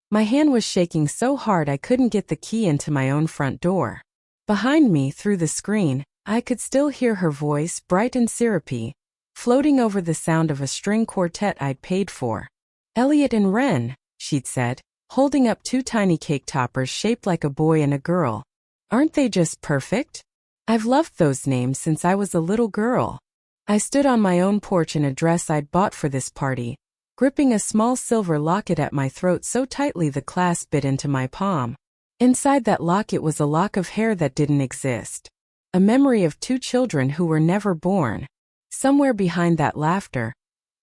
My hand was shaking so hard I couldn't get the key into my own front door. Behind me, through the screen, I could still hear her voice, bright and syrupy, floating over the sound of a string quartet I'd paid for. "Elliot and Wren," she'd said, holding up two tiny cake toppers shaped like a boy and a girl. "Aren't they just perfect? I've loved those names since I was a little girl." I stood on my own porch in a dress I'd bought for this party, gripping a small silver locket at my throat so tightly the clasp bit into my palm. Inside that locket was a lock of hair that didn't exist. A memory of two children who were never born. Somewhere behind that laughter,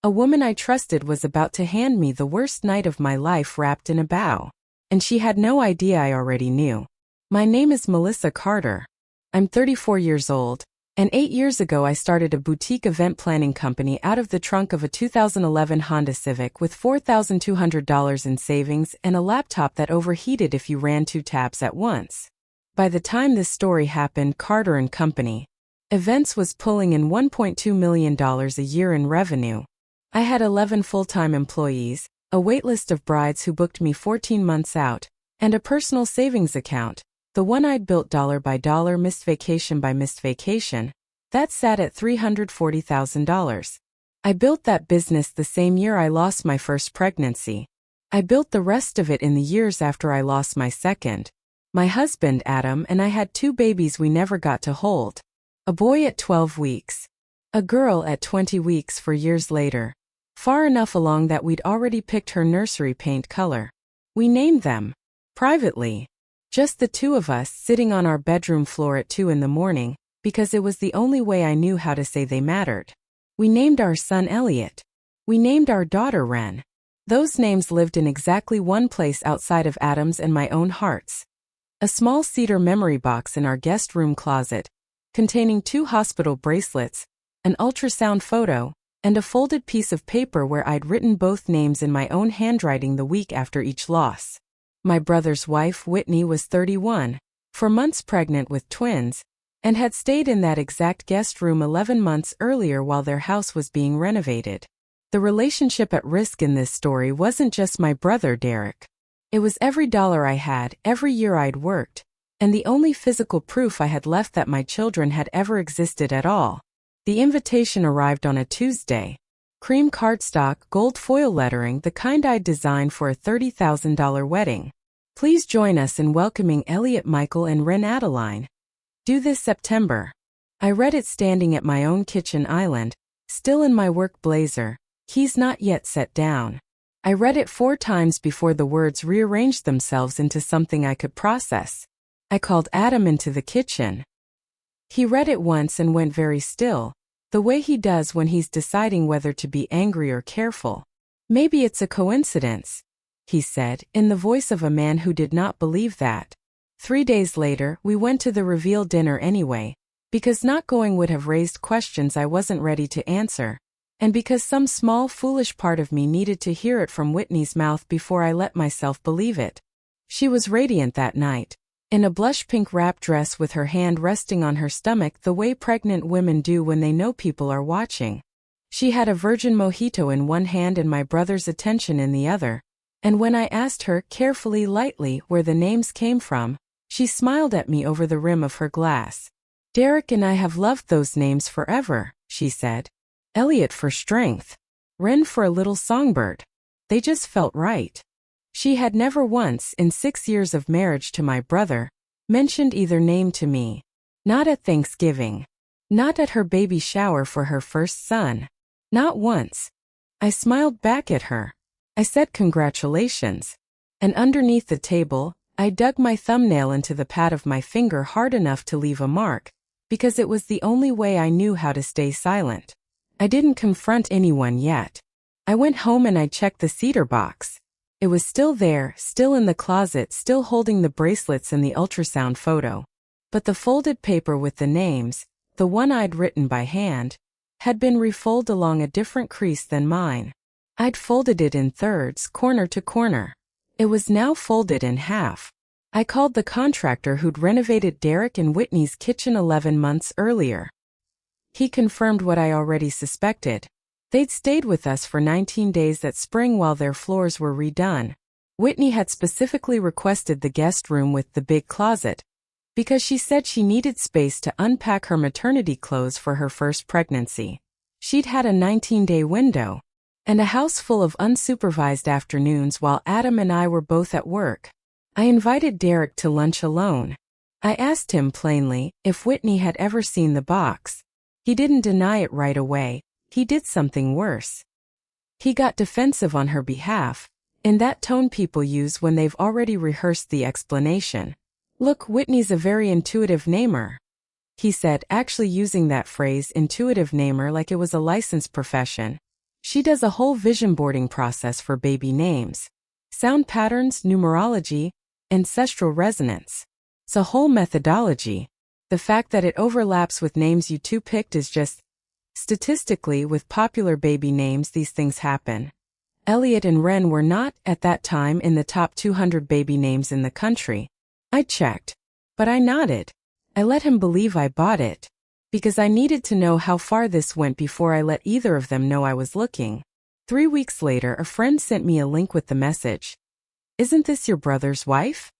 a woman I trusted was about to hand me the worst night of my life wrapped in a bow. And she had no idea I already knew. My name is Melissa Carter. I'm 34 years old. And 8 years ago I started a boutique event planning company out of the trunk of a 2011 Honda Civic with $4,200 in savings and a laptop that overheated if you ran 2 tabs at once. By the time this story happened, Carter & Company Events was pulling in $1.2 million a year in revenue. I had 11 full-time employees, a waitlist of brides who booked me 14 months out, and a personal savings account, the one I'd built dollar by dollar, missed vacation by missed vacation, that sat at $340,000. I built that business the same year I lost my first pregnancy. I built the rest of it in the years after I lost my second. My husband, Adam, and I had 2 babies we never got to hold. A boy at 12 weeks. A girl at 20 weeks 4 years later. Far enough along that we'd already picked her nursery paint color. We named them. Privately. Just the 2 of us sitting on our bedroom floor at 2 in the morning, because it was the only way I knew how to say they mattered. We named our son Elliot. We named our daughter Wren. Those names lived in exactly one place outside of Adam's and my own hearts. A small cedar memory box in our guest room closet, containing 2 hospital bracelets, an ultrasound photo, and a folded piece of paper where I'd written both names in my own handwriting the week after each loss. My brother's wife, Whitney, was 31, 4 months pregnant with twins, and had stayed in that exact guest room 11 months earlier while their house was being renovated. The relationship at risk in this story wasn't just my brother Derek. It was every dollar I had, every year I'd worked, and the only physical proof I had left that my children had ever existed at all. The invitation arrived on a Tuesday. Cream cardstock, gold foil lettering, the kind I'd designed for a $30,000 wedding. Please join us in welcoming Elliot Michael and Wren Adeline. Due this September. I read it standing at my own kitchen island, still in my work blazer, keys not yet set down. I read it 4 times before the words rearranged themselves into something I could process. I called Adam into the kitchen. He read it once and went very still, the way he does when he's deciding whether to be angry or careful. "Maybe it's a coincidence," he said, in the voice of a man who did not believe that. 3 days later, we went to the reveal dinner anyway, because not going would have raised questions I wasn't ready to answer, and because some small foolish part of me needed to hear it from Whitney's mouth before I let myself believe it. She was radiant that night, in a blush pink wrap dress with her hand resting on her stomach the way pregnant women do when they know people are watching. She had a virgin mojito in one hand and my brother's attention in the other, and when I asked her, carefully, lightly, where the names came from, she smiled at me over the rim of her glass. "Derek and I have loved those names forever," she said. "Elliot for strength. Wren for a little songbird. They just felt right." She had never once, in 6 years of marriage to my brother, mentioned either name to me. Not at Thanksgiving. Not at her baby shower for her first son. Not once. I smiled back at her. I said congratulations. And underneath the table, I dug my thumbnail into the pad of my finger hard enough to leave a mark, because it was the only way I knew how to stay silent. I didn't confront anyone yet. I went home and I checked the cedar box. It was still there, still in the closet, still holding the bracelets and the ultrasound photo. But the folded paper with the names, the one I'd written by hand, had been refolded along a different crease than mine. I'd folded it in thirds, corner to corner. It was now folded in half. I called the contractor who'd renovated Derek and Whitney's kitchen 11 months earlier. He confirmed what I already suspected. They'd stayed with us for 19 days that spring while their floors were redone. Whitney had specifically requested the guest room with the big closet because she said she needed space to unpack her maternity clothes for her first pregnancy. She'd had a 19-day window and a house full of unsupervised afternoons while Adam and I were both at work. I invited Derek to lunch alone. I asked him plainly if Whitney had ever seen the box. He didn't deny it right away. He did something worse. He got defensive on her behalf, in that tone people use when they've already rehearsed the explanation. "Look, Whitney's a very intuitive namer," he said, actually using that phrase, intuitive namer, like it was a licensed profession. "She does a whole vision boarding process for baby names. Sound patterns, numerology, ancestral resonance. It's a whole methodology. The fact that it overlaps with names you two picked is just... Statistically, with popular baby names, these things happen. Elliot and Wren were not, at that time, in the top 200 baby names in the country. I checked. But I nodded. I let him believe I bought it, because I needed to know how far this went before I let either of them know I was looking. 3 weeks later, a friend sent me a link with the message, "Isn't this your brother's wife?"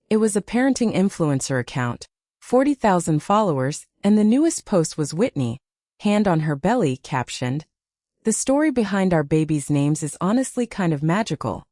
It was a parenting influencer account, 40,000 followers, and the newest post was Whitney, hand on her belly, captioned, "The story behind our baby's names is honestly kind of magical.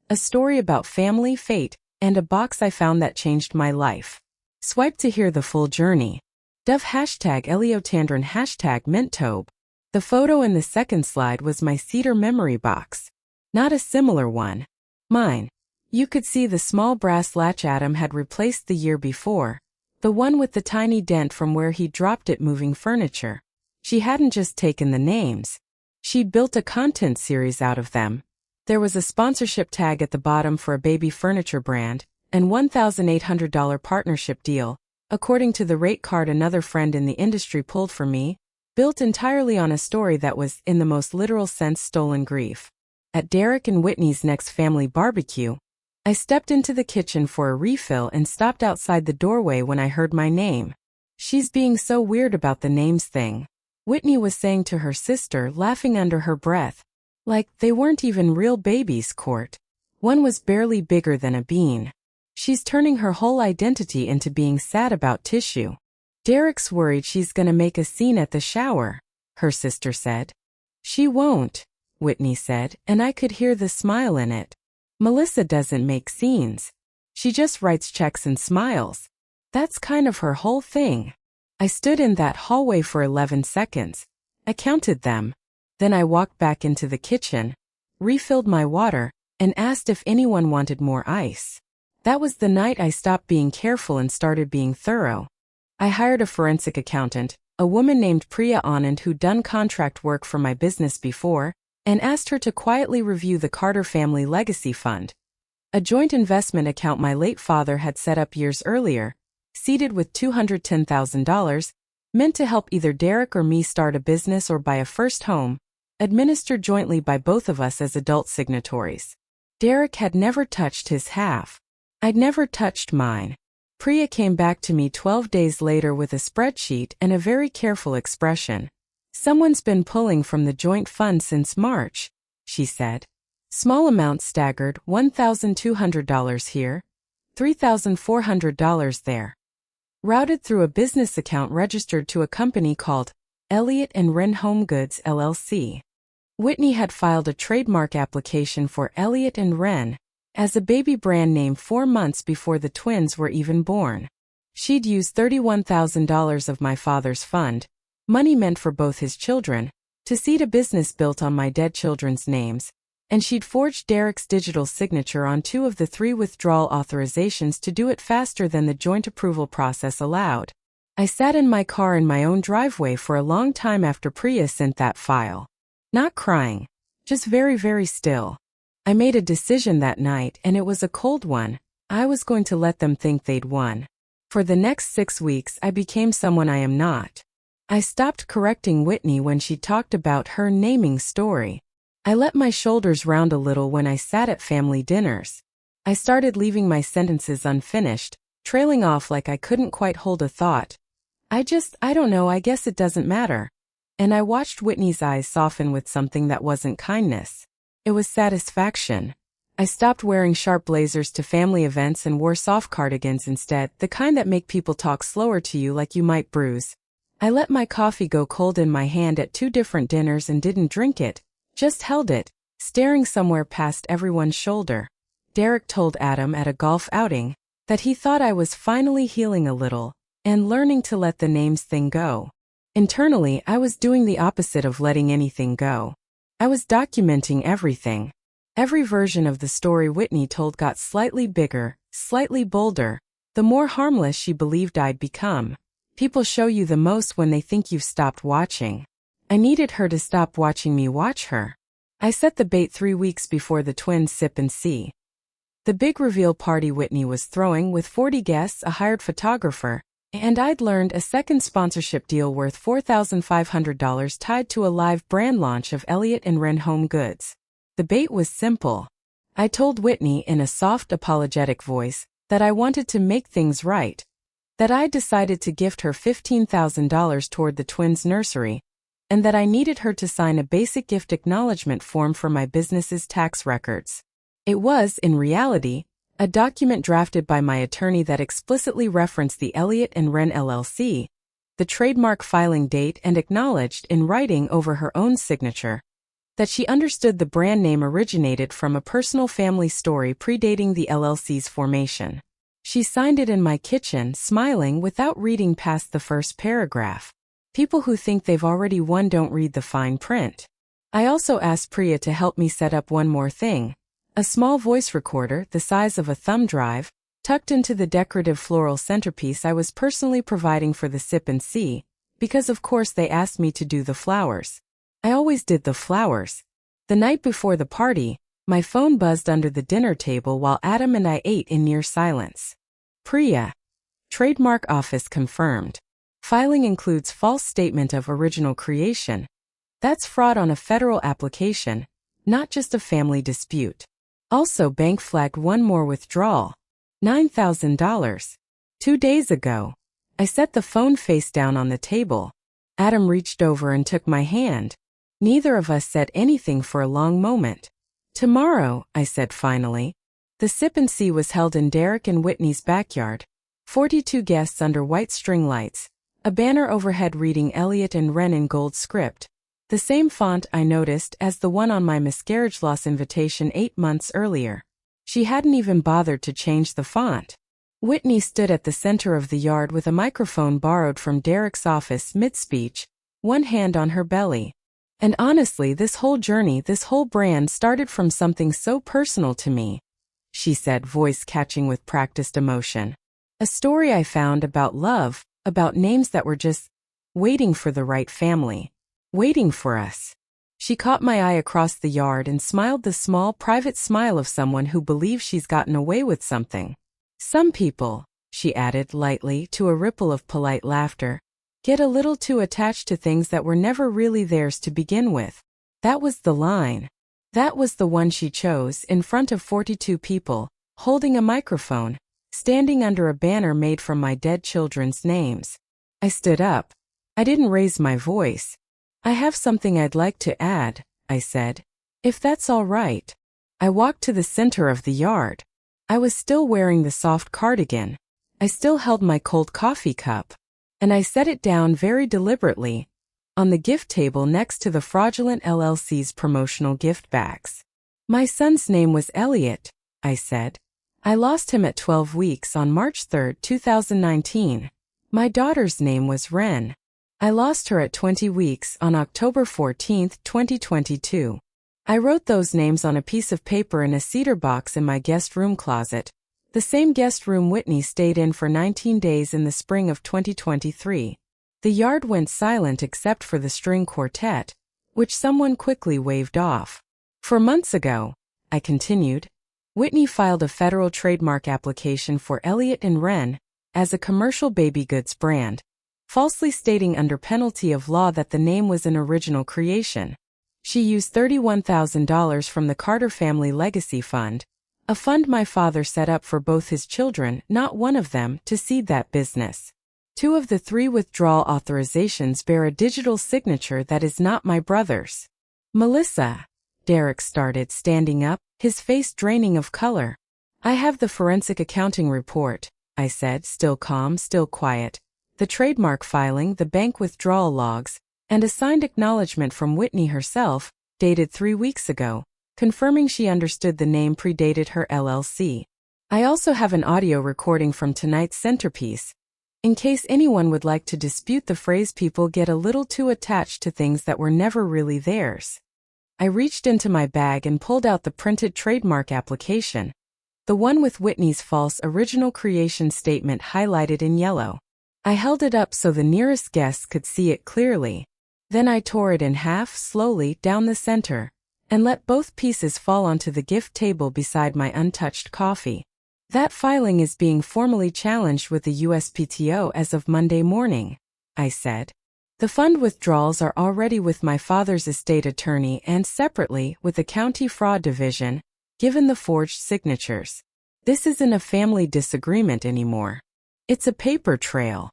A story about family, fate, and a box I found that changed my life. Swipe to hear the full journey. Dove hashtag Eliotandrin hashtag Mintobe." The photo in the second slide was my cedar memory box. Not a similar one. Mine. You could see the small brass latch Adam had replaced the year before, the one with the tiny dent from where he dropped it moving furniture. She hadn't just taken the names. She'd built a content series out of them. There was a sponsorship tag at the bottom for a baby furniture brand, and $1,800 partnership deal, according to the rate card another friend in the industry pulled for me, built entirely on a story that was, in the most literal sense, stolen grief. At Derek and Whitney's next family barbecue, I stepped into the kitchen for a refill and stopped outside the doorway when I heard my name. "She's being so weird about the names thing," Whitney was saying to her sister, laughing under her breath. "Like, they weren't even real babies, Court. One was barely bigger than a bean. She's turning her whole identity into being sad about tissue." "Derek's worried she's gonna make a scene at the shower," her sister said. "She won't," Whitney said, and I could hear the smile in it. "Melissa doesn't make scenes. She just writes checks and smiles. That's kind of her whole thing." I stood in that hallway for 11 seconds. I counted them. Then I walked back into the kitchen, refilled my water, and asked if anyone wanted more ice. That was the night I stopped being careful and started being thorough. I hired a forensic accountant, a woman named Priya Anand who'd done contract work for my business before, and asked her to quietly review the Carter Family Legacy Fund, a joint investment account my late father had set up years earlier, seeded with $210,000, meant to help either Derek or me start a business or buy a first home, administered jointly by both of us as adult signatories. Derek had never touched his half. I'd never touched mine. Priya came back to me 12 days later with a spreadsheet and a very careful expression. "Someone's been pulling from the joint fund since March," she said. "Small amounts staggered, $1,200 here, $3,400 there. Routed through a business account registered to a company called Elliot and Wren Home Goods LLC. Whitney had filed a trademark application for Elliot and Wren as a baby brand name 4 months before the twins were even born. She'd used $31,000 of my father's fund, money meant for both his children, to seed a business built on my dead children's names, and she'd forged Derek's digital signature on 2 of the 3 withdrawal authorizations to do it faster than the joint approval process allowed. I sat in my car in my own driveway for a long time after Priya sent that file. Not crying, just very, very still. I made a decision that night, and it was a cold one. I was going to let them think they'd won. For the next 6 weeks, I became someone I am not. I stopped correcting Whitney when she talked about her naming story. I let my shoulders round a little when I sat at family dinners. I started leaving my sentences unfinished, trailing off like I couldn't quite hold a thought. I don't know, I guess it doesn't matter. And I watched Whitney's eyes soften with something that wasn't kindness. It was satisfaction. I stopped wearing sharp blazers to family events and wore soft cardigans instead, the kind that make people talk slower to you like you might bruise. I let my coffee go cold in my hand at 2 different dinners and didn't drink it, just held it, staring somewhere past everyone's shoulder. Derek told Adam at a golf outing that he thought I was finally healing a little and learning to let the names thing go. Internally, I was doing the opposite of letting anything go. I was documenting everything. Every version of the story Whitney told got slightly bigger, slightly bolder, the more harmless she believed I'd become. People show you the most when they think you've stopped watching. I needed her to stop watching me watch her. I set the bait 3 weeks before the twins' sip and see. The big reveal party Whitney was throwing with 40 guests, a hired photographer, and I'd learned a second sponsorship deal worth $4,500 tied to a live brand launch of Elliott and Wren home goods. The bait was simple. I told Whitney in a soft, apologetic voice that I wanted to make things right, that I decided to gift her $15,000 toward the twins' nursery, and that I needed her to sign a basic gift acknowledgement form for my business's tax records. It was, in reality, a document drafted by my attorney that explicitly referenced the Elliott and Wren LLC, the trademark filing date, and acknowledged in writing over her own signature that she understood the brand name originated from a personal family story predating the LLC's formation. She signed it in my kitchen, smiling without reading past the first paragraph. People who think they've already won don't read the fine print. I also asked Priya to help me set up one more thing. A small voice recorder, the size of a thumb drive, tucked into the decorative floral centerpiece I was personally providing for the sip and see, because of course they asked me to do the flowers. I always did the flowers. The night before the party, my phone buzzed under the dinner table while Adam and I ate in near silence. Priya. Trademark office confirmed. Filing includes false statement of original creation. That's fraud on a federal application, not just a family dispute. Also bank flagged one more withdrawal. $9,000. 2 days ago. I set the phone face down on the table. Adam reached over and took my hand. Neither of us said anything for a long moment. Tomorrow, I said finally. The sip and see was held in Derek and Whitney's backyard. 42 guests under white string lights. A banner overhead reading Elliott and Wren in gold script. The same font I noticed as the one on my miscarriage loss invitation 8 months earlier. She hadn't even bothered to change the font. Whitney stood at the center of the yard with a microphone borrowed from Derek's office mid-speech, one hand on her belly. And honestly, this whole journey, this whole brand started from something so personal to me, she said, voice catching with practiced emotion. A story I found about love, about names that were just waiting for the right family, waiting for us. She caught my eye across the yard and smiled the small, private smile of someone who believes she's gotten away with something. Some people, she added lightly to a ripple of polite laughter, get a little too attached to things that were never really theirs to begin with. That was the line. That was the one she chose, in front of 42 people, holding a microphone, standing under a banner made from my dead children's names. I stood up. I didn't raise my voice. I have something I'd like to add, I said. If that's all right. I walked to the center of the yard. I was still wearing the soft cardigan. I still held my cold coffee cup. And I set it down very deliberately, on the gift table next to the fraudulent LLC's promotional gift bags. My son's name was Elliott, I said. I lost him at 12 weeks on March 3, 2019. My daughter's name was Wren. I lost her at 20 weeks on October 14, 2022. I wrote those names on a piece of paper in a cedar box in my guest room closet, the same guest room Whitney stayed in for 19 days in the spring of 2023. The yard went silent except for the string quartet, which someone quickly waved off. 4 months ago, I continued, Whitney filed a federal trademark application for Elliott and Wren as a commercial baby goods brand, falsely stating under penalty of law that the name was an original creation. She used $31,000 from the Carter Family Legacy Fund, a fund my father set up for both his children, not one of them, to seed that business. 2 of the 3 withdrawal authorizations bear a digital signature that is not my brother's. Melissa, Derek started, standing up, his face draining of color. I have the forensic accounting report, I said, still calm, still quiet. The trademark filing, the bank withdrawal logs, and a signed acknowledgement from Whitney herself, dated 3 weeks ago, confirming she understood the name predated her LLC. I also have an audio recording from tonight's centerpiece, in case anyone would like to dispute the phrase people get a little too attached to things that were never really theirs. I reached into my bag and pulled out the printed trademark application, the one with Whitney's false original creation statement highlighted in yellow. I held it up so the nearest guests could see it clearly. Then I tore it in half slowly down the center, and let both pieces fall onto the gift table beside my untouched coffee. That filing is being formally challenged with the USPTO as of Monday morning, I said. The fund withdrawals are already with my father's estate attorney and separately with the county fraud division, given the forged signatures. This isn't a family disagreement anymore. It's a paper trail.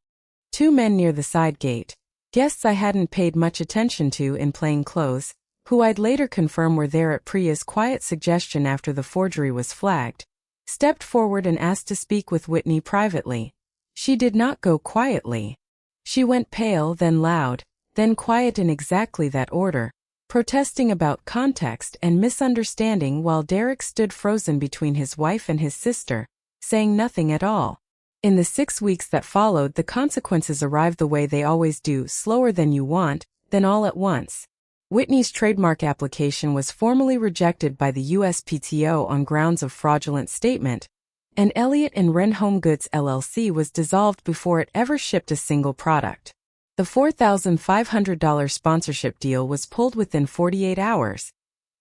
2 men near the side gate, guests I hadn't paid much attention to in plain clothes, who I'd later confirm were there at Priya's quiet suggestion after the forgery was flagged, stepped forward and asked to speak with Whitney privately. She did not go quietly. She went pale, then loud, then quiet in exactly that order, protesting about context and misunderstanding while Derek stood frozen between his wife and his sister, saying nothing at all. In the 6 weeks that followed, the consequences arrived the way they always do, slower than you want, then all at once. Whitney's trademark application was formally rejected by the USPTO on grounds of fraudulent statement, and Elliott and Wren Home Goods LLC was dissolved before it ever shipped a single product. The $4,500 sponsorship deal was pulled within 48 hours,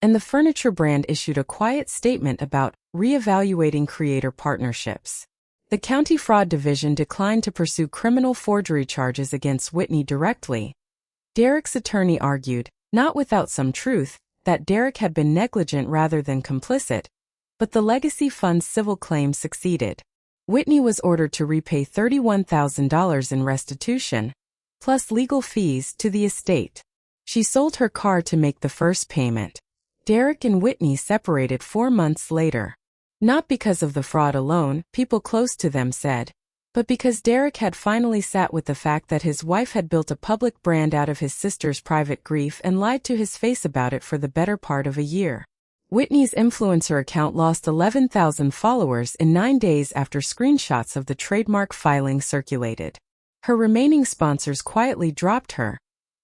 and the furniture brand issued a quiet statement about reevaluating creator partnerships. The county fraud division declined to pursue criminal forgery charges against Whitney directly. Derek's attorney argued, not without some truth, that Derek had been negligent rather than complicit, but the legacy fund's civil claim succeeded. Whitney was ordered to repay $31,000 in restitution, plus legal fees, to the estate. She sold her car to make the first payment. Derek and Whitney separated 4 months later. Not because of the fraud alone, people close to them said, but because Derek had finally sat with the fact that his wife had built a public brand out of his sister's private grief and lied to his face about it for the better part of a year. Whitney's influencer account lost 11,000 followers in 9 days after screenshots of the trademark filing circulated. Her remaining sponsors quietly dropped her,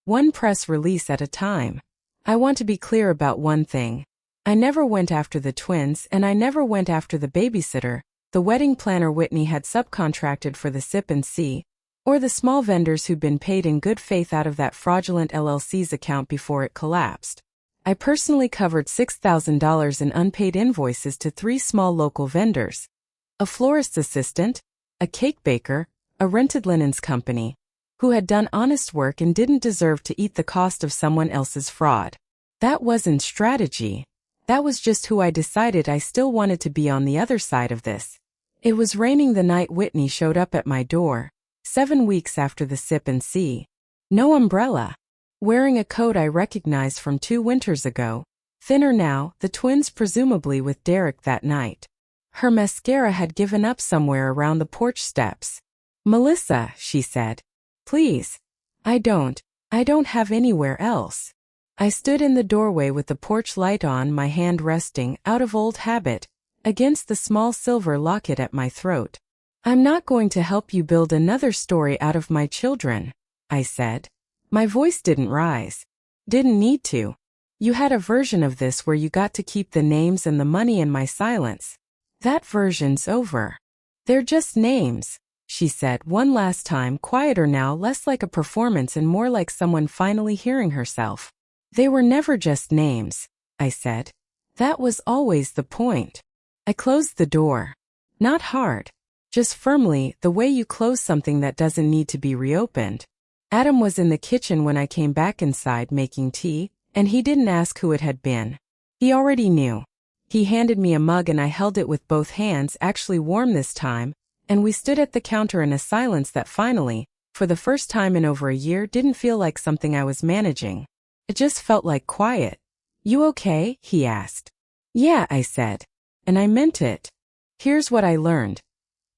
one press release at a time. I want to be clear about one thing. I never went after the twins, and I never went after the babysitter, the wedding planner Whitney had subcontracted for the sip and see, or the small vendors who'd been paid in good faith out of that fraudulent LLC's account before it collapsed. I personally covered $6,000 in unpaid invoices to 3 small local vendors: a florist's assistant, a cake baker, a rented linens company, who had done honest work and didn't deserve to eat the cost of someone else's fraud. That wasn't strategy. That was just who I decided I still wanted to be on the other side of this. It was raining the night Whitney showed up at my door, 7 weeks after the sip and see. No umbrella. Wearing a coat I recognized from 2 winters ago, thinner now, the twins presumably with Derek that night. Her mascara had given up somewhere around the porch steps. "Melissa," she said. "Please. I don't have anywhere else." I stood in the doorway with the porch light on, my hand resting, out of old habit, against the small silver locket at my throat. "I'm not going to help you build another story out of my children," I said. My voice didn't rise. Didn't need to. You had a version of this where you got to keep the names and the money in my silence. That version's over. "They're just names," she said one last time, quieter now, less like a performance and more like someone finally hearing herself. "They were never just names," I said. "That was always the point." I closed the door. Not hard. Just firmly, the way you close something that doesn't need to be reopened. Adam was in the kitchen when I came back inside making tea, and he didn't ask who it had been. He already knew. He handed me a mug and I held it with both hands, actually warm this time, and we stood at the counter in a silence that finally, for the first time in over a year, didn't feel like something I was managing. It just felt like quiet. You okay? He asked. Yeah, I said. And I meant it. Here's what I learned.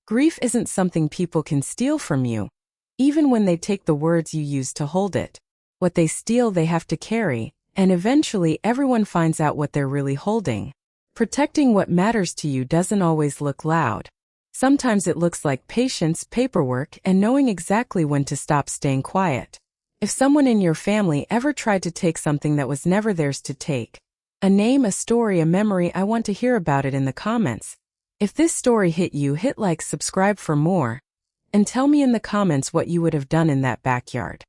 Grief isn't something people can steal from you, even when they take the words you use to hold it. What they steal they have to carry, and eventually everyone finds out what they're really holding. Protecting what matters to you doesn't always look loud. Sometimes it looks like patience, paperwork, and knowing exactly when to stop staying quiet. If someone in your family ever tried to take something that was never theirs to take, a name, a story, a memory, I want to hear about it in the comments. If this story hit you, hit like, subscribe for more, and tell me in the comments what you would have done in that backyard.